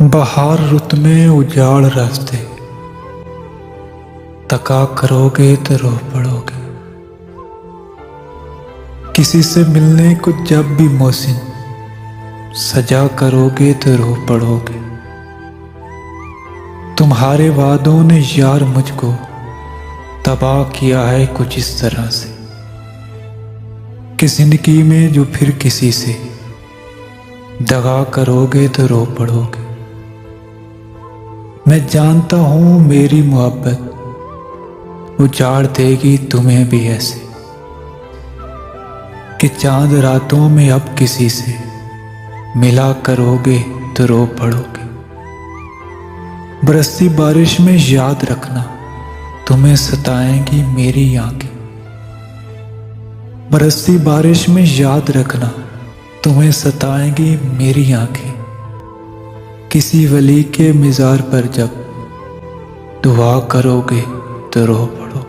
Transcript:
बहार रुत में उजाड़ रास्ते, तका करोगे तो रो पड़ोगे। किसी से मिलने को जब भी मौसिन सजा करोगे तो रो पड़ोगे। तुम्हारे वादों ने यार मुझको तबाह किया है कुछ इस तरह से कि जिंदगी में जो फिर किसी से दगा करोगे तो रो पड़ोगे। मैं जानता हूं मेरी मोहब्बत उजाड़ देगी तुम्हें भी ऐसे कि चांद रातों में अब किसी से मिला करोगे तो रो पड़ोगे। बरसती बारिश में याद रखना तुम्हें सताएंगी मेरी आंखें। बरसती बारिश में याद रखना तुम्हें सताएंगी मेरी आंखें। किसी वली के मिज़ार पर जब दुआ करोगे तो रो पड़ोगे।